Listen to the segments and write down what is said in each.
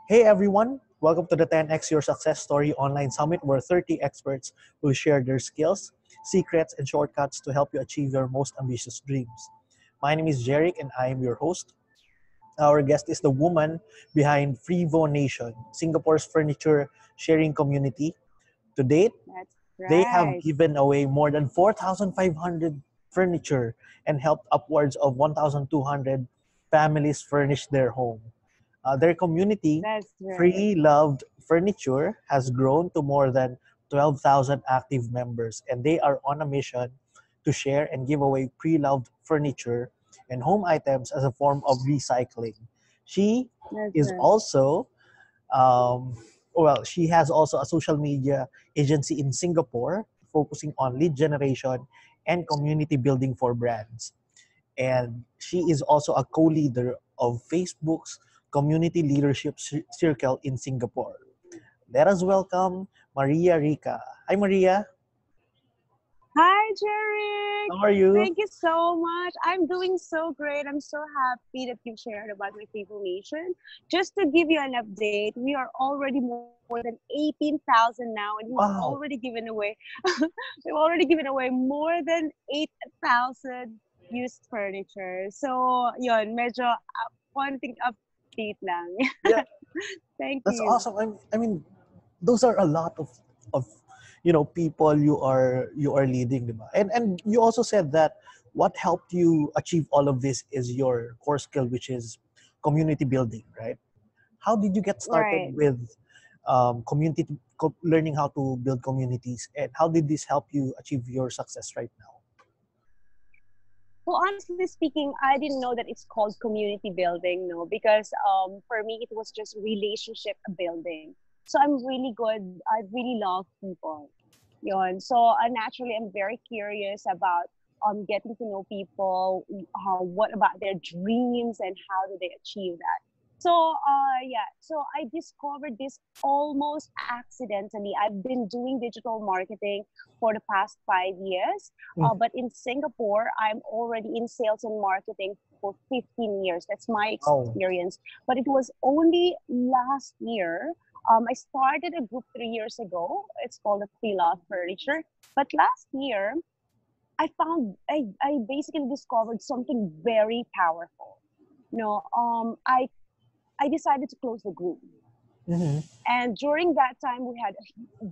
Hey everyone, welcome to the 10x Your Success Story online summit where 30 experts will share their skills, secrets, and shortcuts to help you achieve your most ambitious dreams. My name is Jeric and I am your host. Our guest is the woman behind Freevo Nation, Singapore's furniture sharing community. To date, That's they have right. given away more than 4,500 furniture and helped upwards of 1,200 families furnish their home. Their community, That's right. Free Loved Furniture, has grown to more than 12,000 active members, and they are on a mission to share and give away pre loved furniture and home items as a form of recycling. She That's is right. also um, she has also a social media agency in Singapore focusing on lead generation and community building for brands. And she is also a co-leader of Facebook's Community Leadership Circle in Singapore. Let us welcome Maria Rica. Hi, Maria. Hi, Jeric. How are you? Thank you so much. I'm doing so great. I'm so happy that you shared about my information. Just to give you an update, we are already more than 18,000 now, and we've already Wow, given away we've already given away more than 8,000 used furniture. So, yon, medyo konting update lang. yeah, Thank that's you. awesome. I mean, those are a lot of people you are leading, diba? And you also said that what helped you achieve all of this is your core skill, which is community building, right? How did you get started Right. with learning how to build communities, and how did this help you achieve your success right now? Well, honestly speaking, I didn't know that it's called community building, no, because for me it was just relationship building. So I'm really good. I really love people. Yun. So naturally, I'm very curious about getting to know people, how what about their dreams and how do they achieve that. So yeah, so I discovered this almost accidentally. I've been doing digital marketing for the past 5 years, Mm. but in Singapore, I'm already in sales and marketing for 15 years. That's my Oh, experience. But it was only last year. I started a group 3 years ago. It's called the Free Love Furniture. But last year, I basically discovered something very powerful. I decided to close the group. hmm, And during that time, we had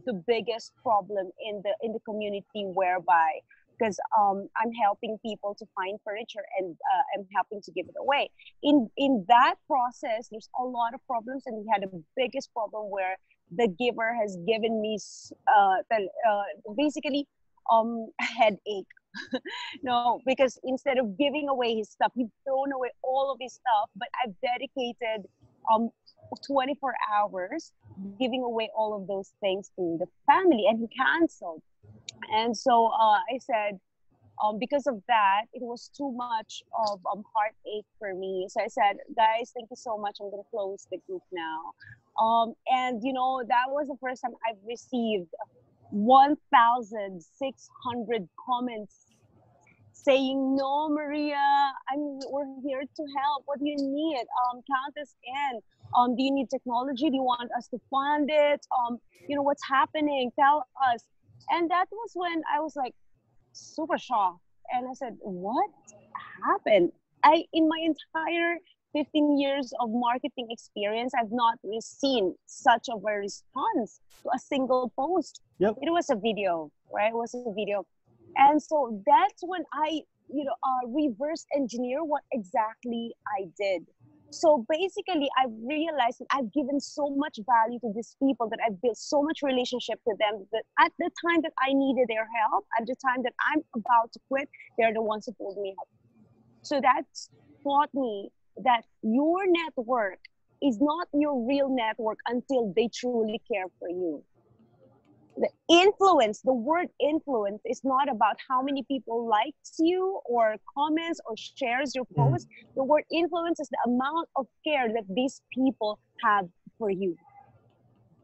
the biggest problem in the community, whereby because I'm helping people to find furniture and I'm helping to give it away. In that process, there's a lot of problems, and we had the biggest problem where the giver has given me basically a headache. No, because instead of giving away his stuff, he's thrown away all of his stuff. But I've dedicated um 24 hours giving away all of those things to the family, and he canceled. And so I said, because of that, it was too much of heartache for me. So I said, guys, thank you so much. I'm gonna close the group now. And that was the first time I've received 1,600 comments saying, "No, Maria, we're here to help. What do you need? Count us in. Do you need technology? Do you want us to fund it? What's happening? Tell us." And that was when I was like super shocked, and I said, "What happened?" In my entire 15 years of marketing experience, I've not seen such of a response to a single post. yep. It was a video, right? It was a video. And so that's when I reverse engineer what exactly I did. So basically, I've realized that I've given so much value to these people, that I've built so much relationship to them, that at the time that I needed their help, at the time that I'm about to quit, they're the ones who pulled me up. So that's taught me that your network is not your real network until they truly care for you. The word influence is not about how many people likes you or comments or shares your Mm. post. The word influence is the amount of care that these people have for you.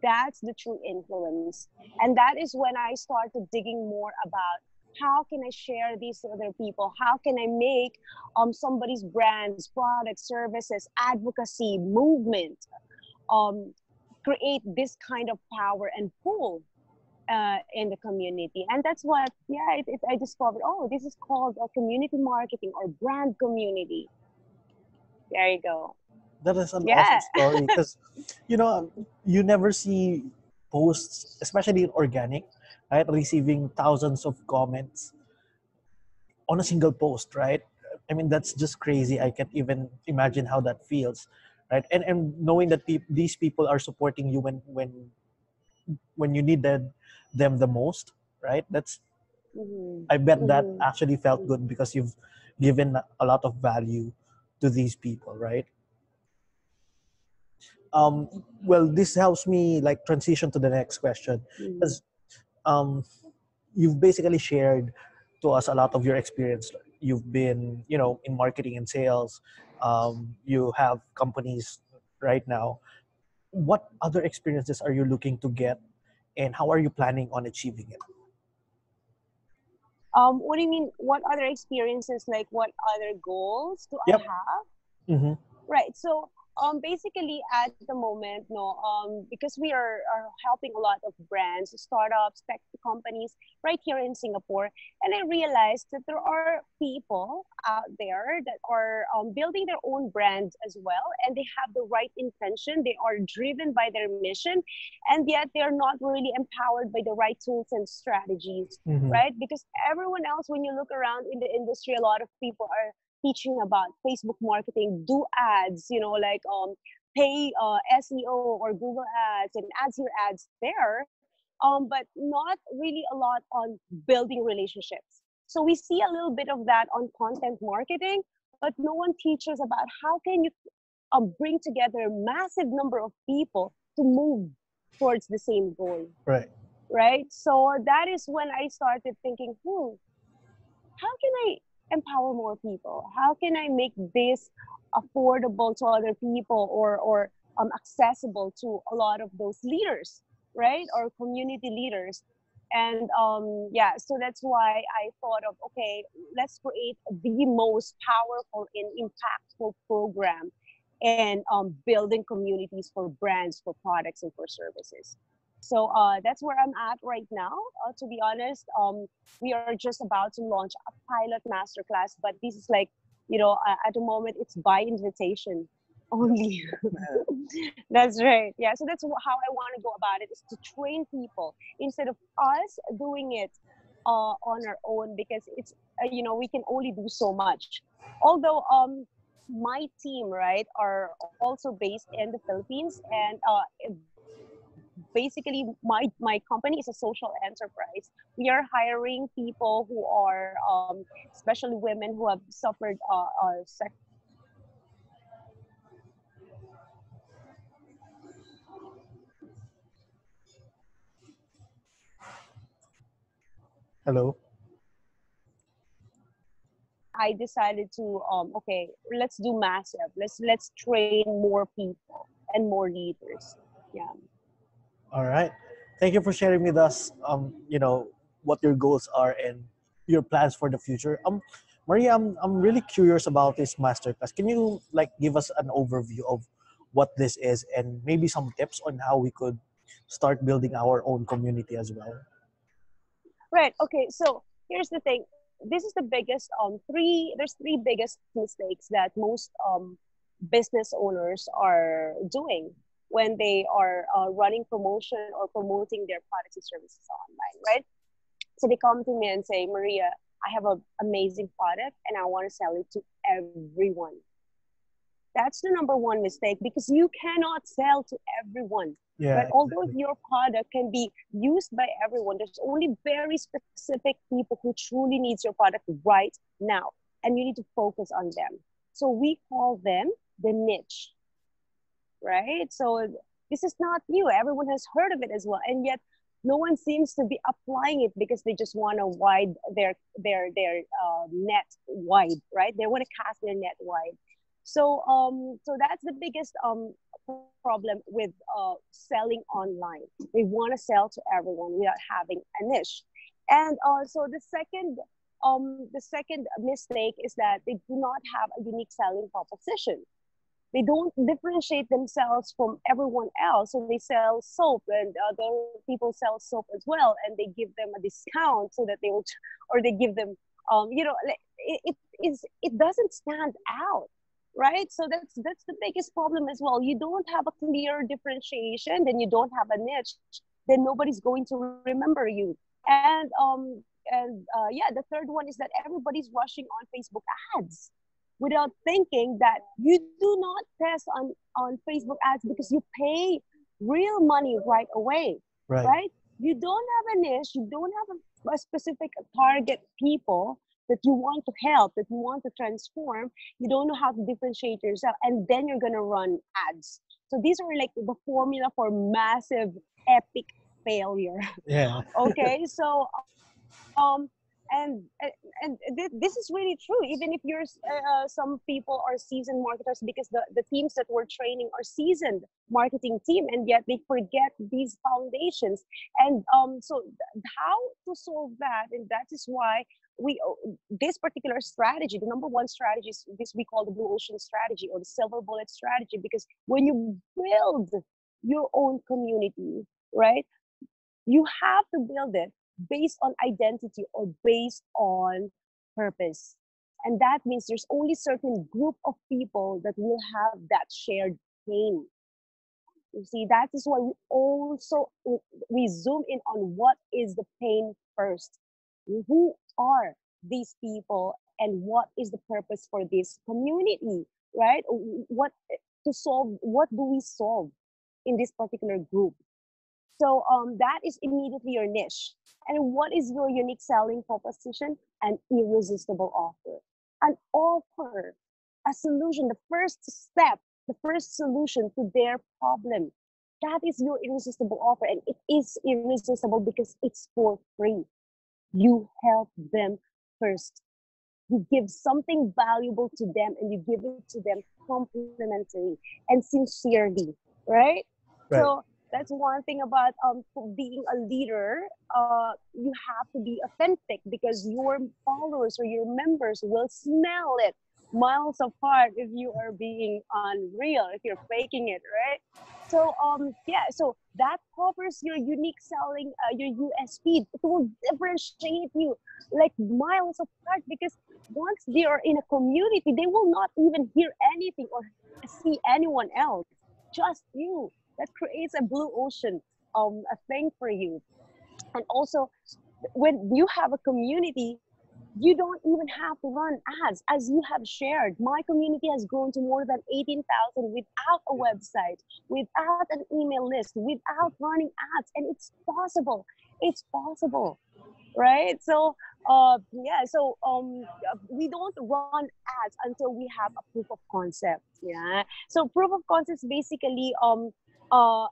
That's the true influence. And that is when I started digging more about how can I share these to other people? How can I make somebody's brands, products, services, advocacy, movement um, create this kind of power and pull in the community. And that's what, yeah, I discovered, oh, this is called community marketing or brand community. There you go. That is an awesome Yeah. story because, you never see posts, especially in organic, right, receiving thousands of comments on a single post, right? I mean, that's just crazy. I can't even imagine how that feels, right? And knowing that these people are supporting you when you needed them the most, right? That's Mm-hmm. I bet that Mm-hmm. actually felt good because you've given a lot of value to these people, right? Well, this helps me like transition to the next question Mm-hmm. because um, you've basically shared to us a lot of your experience. You've been, in marketing and sales. You have companies right now. What other experiences are you looking to get, and how are you planning on achieving it? What do you mean? What other experiences, like what other goals do I Yep. have? Mm-hmm. Right. So basically at the moment, no, because we are helping a lot of brands, startups, tech companies right here in Singapore. And I realized that there are people out there that are building their own brands as well. And they have the right intention. They are driven by their mission. And yet they're not really empowered by the right tools and strategies, Mm-hmm. right? Because everyone else, when you look around in the industry, a lot of people are teaching about Facebook marketing, do ads, like pay SEO or Google ads and ads here, ads there, but not really a lot on building relationships. So we see a little bit of that on content marketing, but no one teaches about how can you bring together a massive number of people to move towards the same goal, Right. right? So that is when I started thinking, how can I empower more people? How can I make this affordable to other people or accessible to a lot of those leaders, right? Or community leaders. And yeah, so that's why I thought of, okay, let's create the most powerful and impactful program and building communities for brands, for products, and for services. So that's where I'm at right now. To be honest, we are just about to launch a pilot masterclass, but this is like, at the moment it's by invitation only. That's right. Yeah. So that's how I want to go about it, is to train people instead of us doing it on our own, because it's, we can only do so much. Although my team, right, are also based in the Philippines, and basically my company is a social enterprise. We are hiring people who are especially women who have suffered Hello. I decided to okay, let's do massive, let's train more people and more leaders. Yeah. All right. Thank you for sharing with us, what your goals are and your plans for the future. Maria, I'm really curious about this masterclass. Can you like give us an overview of what this is and maybe some tips on how we could start building our own community as well? Right. Okay. So here's the thing. This is the biggest there's three biggest mistakes that most business owners are doing when they are running promotion or promoting their products and services online, right? So they come to me and say, Maria, I have an amazing product and I want to sell it to everyone. That's the number one mistake, because you cannot sell to everyone. Yeah, Right? Although exactly. your product can be used by everyone, there's only very specific people who truly needs your product right now, and you need to focus on them. So we call them the niche, right? So this is not new. Everyone has heard of it as well, and yet no one seems to be applying it because they just want to wide their net wide, right? They want to cast their net wide. So that's the biggest problem with selling online. They want to sell to everyone without having a niche. And so the second mistake is that they do not have a unique selling proposition, They don't differentiate themselves from everyone else. So they sell soap, and other people sell soap as well, and they give them a discount so that they will, or they give them, it doesn't stand out, right? So that's the biggest problem as well. You don't have a clear differentiation, then you don't have a niche, then nobody's going to remember you. And yeah, the third one is that everybody's rushing on Facebook ads without thinking that you do not test on Facebook ads because you pay real money right away, Right. right? You don't have a niche, you don't have a specific target people that you want to help, that you want to transform. You don't know how to differentiate yourself, and then you're gonna run ads. So these are like the formula for massive, epic failure. Yeah. Okay, so and this is really true. Even if some people are seasoned marketers, because the teams that we're training are seasoned marketing team, and yet they forget these foundations. And how to solve that? And that is why this particular strategy, the number one strategy, is this we call the blue ocean strategy or the silver bullet strategy. Because when you build your own community, right, you have to build it based on identity or based on purpose. And that means there's only certain group of people that will have that shared pain. You see, that is why we zoom in on what is the pain first. Who are these people and what is the purpose for this community, right? What do we solve in this particular group? So that is immediately your niche. And what is your unique selling proposition? An irresistible offer. An offer, a solution, the first step, the first solution to their problem. That is your irresistible offer. And it is irresistible because it's for free. You help them first. You give something valuable to them, and you give it to them complimentary and sincerely, right? Right. So that's one thing about being a leader. You have to be authentic because your followers or your members will smell it miles apart if you are being unreal, if you're faking it, right? So yeah, so that covers your unique selling, your USP. It will differentiate you like miles apart, because once they are in a community, they will not even hear anything or see anyone else, just you. That creates a blue ocean, a thing for you. And also, when you have a community, you don't even have to run ads. As you have shared, my community has grown to more than 18,000 without a website, without an email list, without running ads. And it's possible. It's possible, right? So yeah, so we don't run ads until we have a proof of concept. Yeah, so proof of concept is basically a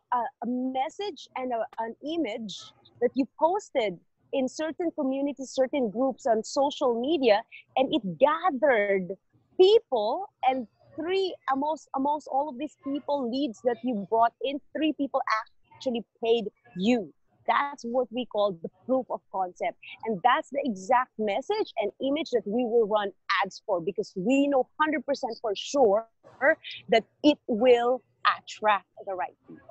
message and an image that you posted in certain communities, certain groups on social media, and it gathered people. And three amongst all of these people leads that you brought in, three people actually paid you. That's what we call the proof of concept. And that's the exact message and image that we will run ads for, because we know 100% for sure that it will attract the right people.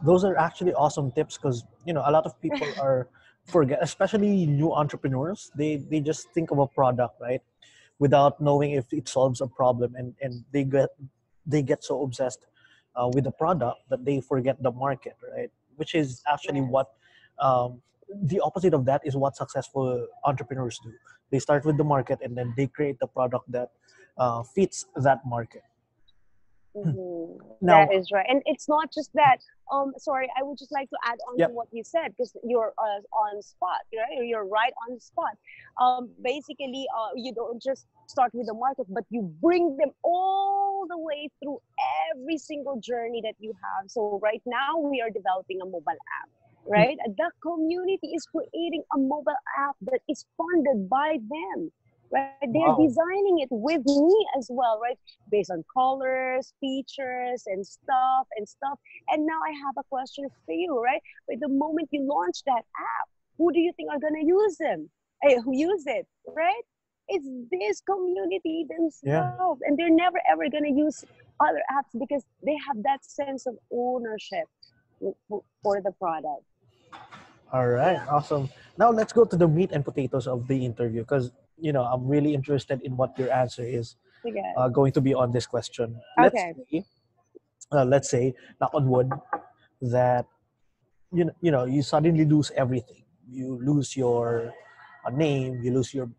Those are actually awesome tips, because a lot of people are forget, especially new entrepreneurs. They just think of a product, right, without knowing if it solves a problem, and they get so obsessed with the product that they forget the market, right? Which is actually Yes. what the opposite of that is what successful entrepreneurs do. They start with the market, and then they create the product that fits that market. That Now, is right. And it's not just that. Sorry, I would just like to add on to yep, what you said, because you're on spot, right? You're right on the spot. Basically, you don't just start with the market, but you bring them all the way through every single journey that you have. So right now we are developing a mobile app, right? The community is creating a mobile app that is funded by them, right? They're wow, designing it with me as well, right? Based on colors, features, and stuff. And now I have a question for you, right? But the moment you launch that app, who do you think are gonna use them? Who use it, right? it's this community Yeah. themselves, and they're never ever gonna use other apps because they have that sense of ownership for the product. All right. Yeah. Awesome. Now let's go to the meat and potatoes of the interview because I'm really interested in what your answer is Okay. going to be on this question. Okay. Let's say, knock on wood, that you suddenly lose everything. You lose your name, you lose your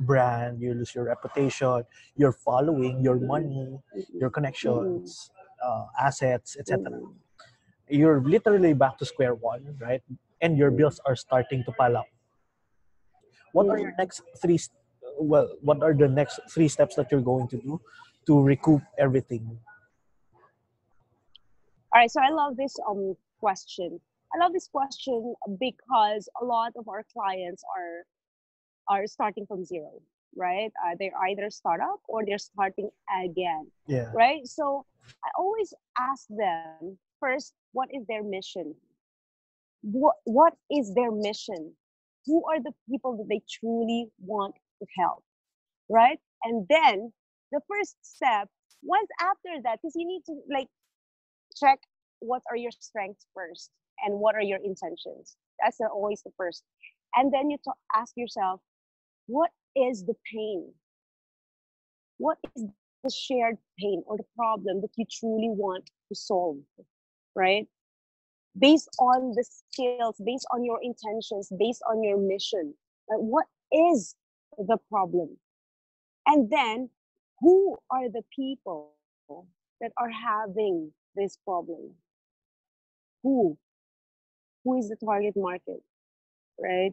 brand, you lose your reputation, your following, your money, Mm-mm. your Mm-mm. connections, assets, etc. Mm-mm. You're literally back to square one, right? And your Mm-mm. bills are starting to pile up. What are your Mm-mm. next what are the next three steps that you're going to do to recoup everything? All right, so I love this question. I love this question because a lot of our clients are starting from zero, right? They're either startup or they're starting again, Yeah. right? So I always ask them first, what is their mission? What is their mission? Who are the people that they truly want to help, right? And then the first step, once after that, because you need to like check what are your strengths first and what are your intentions. That's always the first. And then you ask yourself, what is the pain? What is the shared pain or the problem that you truly want to solve, right? Based on the skills, based on your intentions, based on your mission. What is the problem? And then who are the people that are having this problem? Who? Who is the target market, right?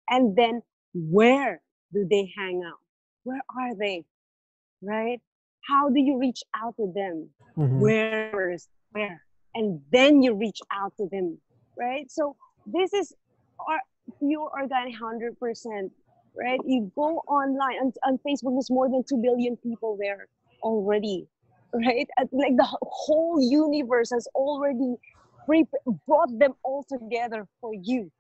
And then where do they hang out? Where are they, right? How do you reach out to them? Mm-hmm. Where first? Where? And then you reach out to them, right? So this is our pure organic 100%, right? You go online on Facebook, there's more than 2 billion people there already, right? Like the whole universe has already brought them all together for you,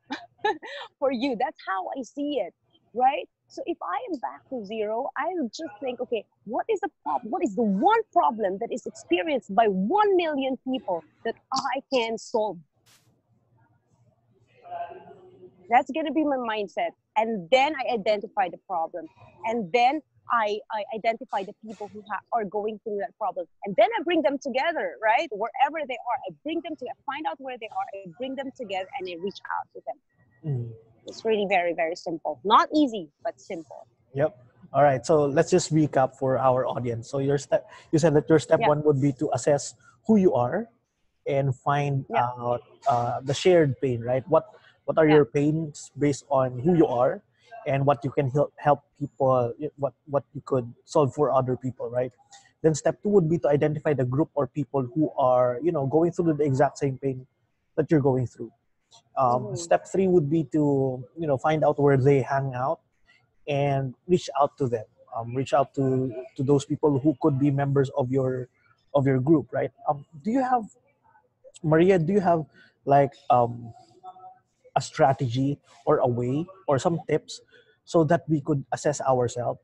for you. That's how I see it, right? So if I am back to zero, I would just think, okay, what is the problem? What is the one problem that is experienced by 1 million people that I can solve? That's going to be my mindset. And then I identify the problem. And then I identify the people who are going through that problem. And then I bring them together, right? Wherever they are, I bring them together, find out where they are, I bring them together, and I reach out to them. Mm. It's really very, very simple. Not easy, but simple. Yep. All right. So let's just recap for our audience. So you said that your step Yeah, one would be to assess who you are and find yeah, out the shared pain, right? What are yeah. your pains based on who you are, and what you can help people, what you could solve for other people, right? Then step two would be to identify the group or people who are going through the exact same pain that you're going through. Mm-hmm. Step three would be to find out where they hang out and reach out to them. Reach out to those people who could be members of your group, right? Do you have Maria? Do you have like a strategy or a way or some tips so that we could assess ourselves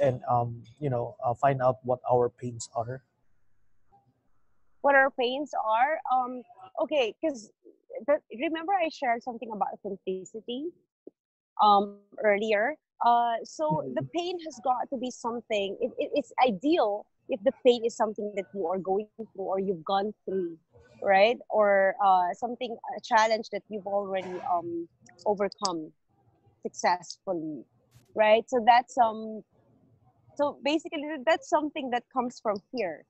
and find out what our pains are? What our pains are? Okay, because remember I shared something about authenticity earlier. So the Mhm. pain has got to be something. It's ideal if the pain is something that you are going through or you've gone through, right? Or something a challenge that you've already overcome successfully, right? So basically that's something that comes from here,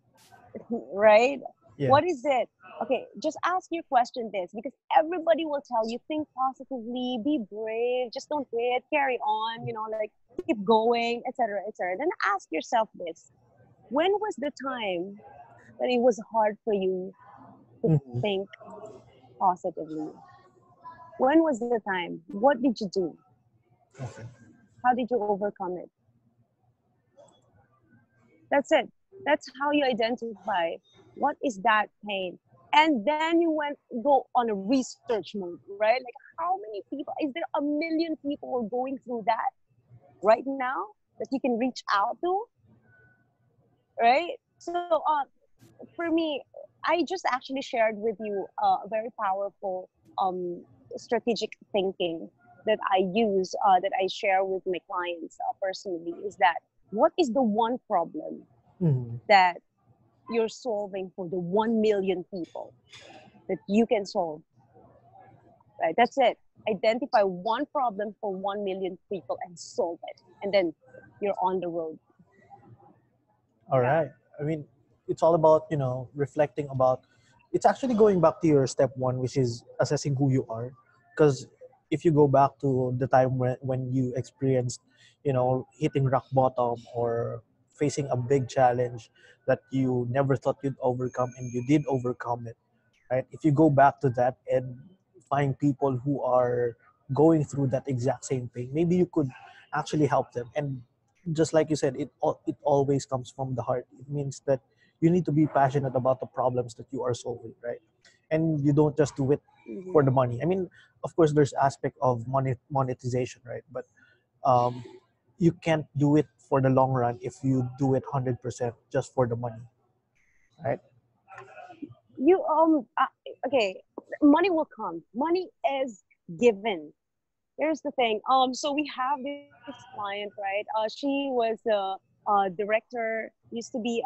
right? Yeah. What is it? Okay, just ask your question this because everybody will tell you think positively, be brave, just don't quit, carry on, like keep going, etc., etc. Then ask yourself this: when was the time that it was hard for you to Mhm. think positively? When was the time? What did you do? Okay. How did you overcome it? That's it. That's how you identify what is that pain. And then you go on a research mode, right? Like how many people, is there a million people going through that? right now that you can reach out to, right? So for me, I just actually shared with you a very powerful strategic thinking that I use, that I share with my clients personally, is that what is the one problem Mhm. that you're solving for the 1 million people that you can solve, right? That's it. Identify one problem for 1 million people and solve it. And then you're on the road. All Yeah. right. I mean, it's all about, reflecting about, it's actually going back to your step one, which is assessing who you are. Because if you go back to the time when you experienced, hitting rock bottom or facing a big challenge that you never thought you'd overcome and you did overcome it, right? If you go back to that and find people who are going through that exact same thing, maybe you could actually help them. And just like you said, it always comes from the heart. It means that you need to be passionate about the problems that you are solving, right? And you don't just do it Mm-hmm. for the money. I mean, of course, there's aspect of monetization, right? But um, you can't do it for the long run if you do it 100% just for the money, right? You okay, money will come. Money is given. Here's the thing. So we have this client, right? She was the director, used to be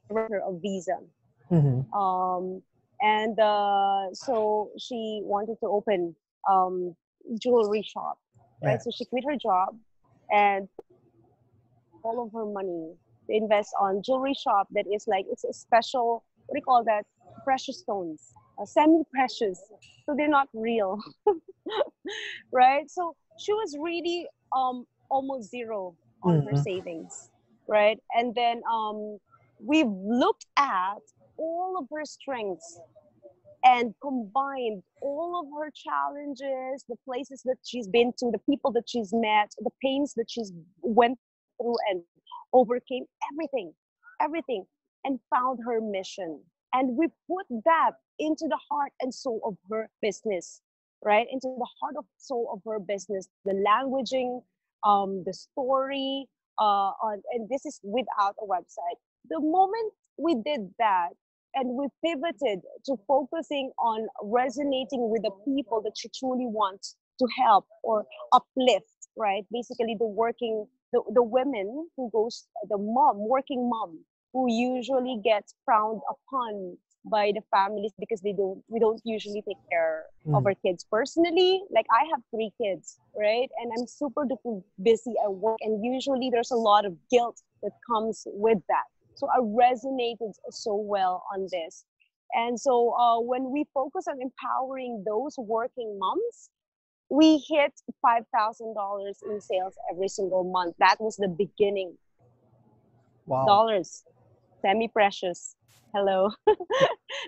director of Visa. Mm-hmm. Um, and so she wanted to open um jewelry shop, Yeah. right? So she quit her job and all of her money to invest on jewelry shop that is like, it's a special, what do you call that, precious stones, semi precious, so they're not real. Right? So she was really almost zero on her Mm-hmm. savings, right? And then we've looked at all of her strengths and combined all of her challenges, the places that she's been to, the people that she's met, the pains that she's went through and overcame, everything, and found her mission. And we put that into the heart and soul of her business, right? Into the heart of soul of her business, the languaging, the story, and this is without a website. The moment we did that, and we pivoted to focusing on resonating with the people that she truly wants to help or uplift, right? Basically the women who goes, the mom, working mom, who usually gets frowned upon by the families because we don't usually take care of Mm-hmm. our kids. Personally, like I have 3 kids, right? And I'm super duper busy at work, and usually there's a lot of guilt that comes with that. So I resonated so well on this. And so when we focus on empowering those working moms, we hit $5,000 in sales every single month. That was the beginning. Wow. Dollars, semi precious. Hello.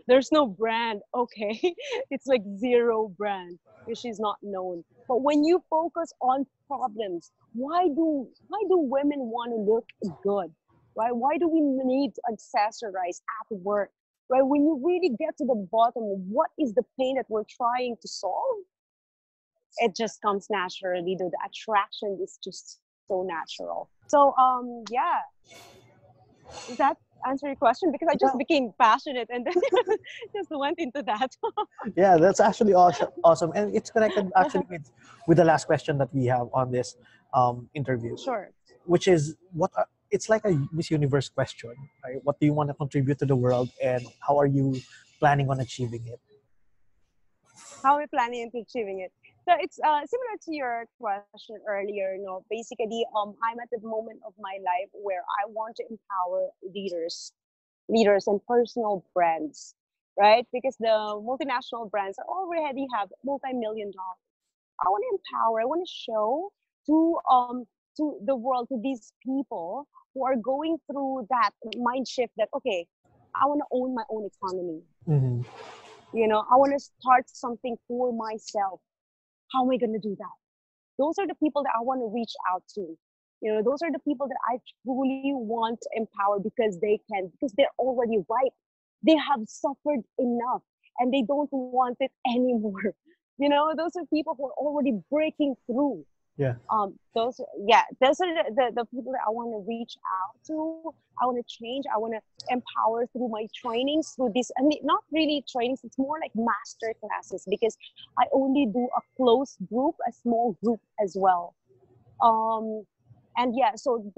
There's no brand. Okay. It's like zero brand because she's not known. But when you focus on problems, why do women want to look good? Right? Why do we need to accessorize at work? Right? When you really get to the bottom of what is the pain that we're trying to solve, it just comes naturally. The attraction is just so natural. So yeah, does that answer your question? Because I Yeah. just became passionate and then just went into that. Yeah, that's actually awesome. Awesome, and it's connected actually with the last question that we have on this interview, Sure. which is it's like a Miss Universe question, right? What do you want to contribute to the world, and how are you planning on achieving it? How are we planning into achieving it? So it's similar to your question earlier. Basically, I'm at the moment of my life where I want to empower leaders and personal brands, right? Because the multinational brands already have multi-million dollars. I want to empower. I want to show to the world, to these people who are going through that mind shift that, okay, I want to own my own economy. Mm-hmm. I want to start something for myself. How am I going to do that? Those are the people that I want to reach out to. Those are the people that I truly want to empower because they're already ripe. They have suffered enough and they don't want it anymore. Those are people who are already breaking through. Those are the people that I want to reach out to. I want to change. I want to empower through my trainings, through this. I mean, not really trainings. It's more like master classes, because I only do a close group, a small group as well. Um, and yeah, so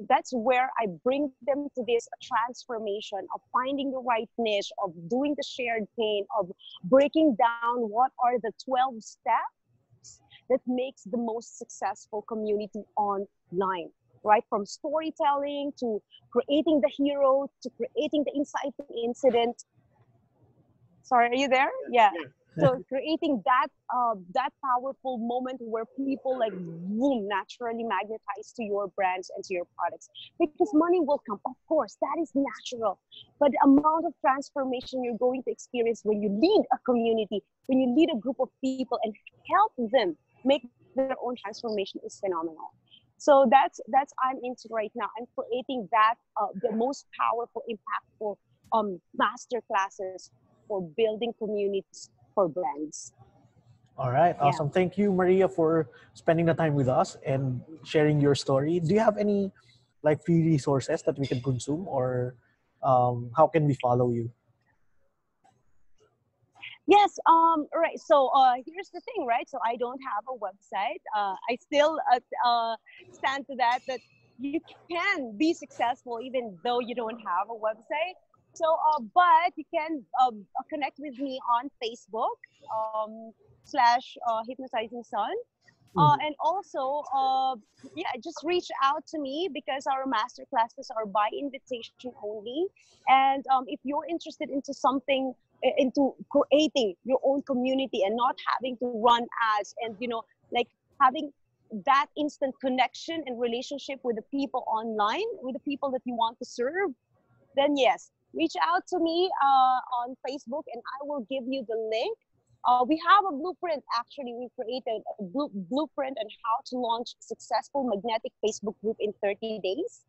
that's where I bring them to this transformation of finding the right niche, of doing the shared pain, of breaking down what are the 12 steps that makes the most successful community online, right? From storytelling to creating the hero to creating the inciting incident. Sorry, are you there? Yeah. So creating that powerful moment where people like boom naturally magnetize to your brands and to your products, because money will come, of course, that is natural, but the amount of transformation you're going to experience when you lead a community, when you lead a group of people and help them make their own transformation is phenomenal. So that's I'm into right now. I'm creating that the most powerful, impactful master classes for building communities for brands. All right, Yeah. awesome. Thank you, Maria, for spending the time with us and sharing your story. Do you have any like free resources that we can consume, or how can we follow you? Yes, right. So here's the thing, right? So I don't have a website. I still stand to that you can be successful even though you don't have a website. So, but you can connect with me on Facebook slash Hypnotizing Sun. Mhm. And also, yeah, just reach out to me, because our master classes are by invitation only. And if you're interested into something, into creating your own community and not having to run ads, and like having that instant connection and relationship with the people online, with the people that you want to serve, then yes, reach out to me on Facebook, and I will give you the link. We have a blueprint. Actually, we created a blueprint on how to launch successful magnetic Facebook group in 30 days.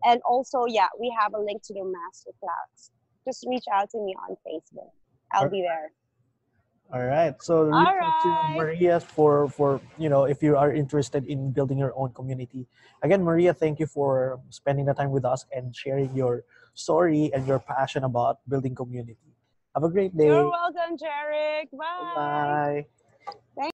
And also, yeah, we have a link to the masterclass. Just reach out to me on Facebook. I'll All be there. all right. So All reach out to right. Maria for if you are interested in building your own community. Again, Maria, thank you for spending the time with us and sharing your story and your passion about building community. Have a great You're day. welcome, Jarek. Bye. Bye. Thank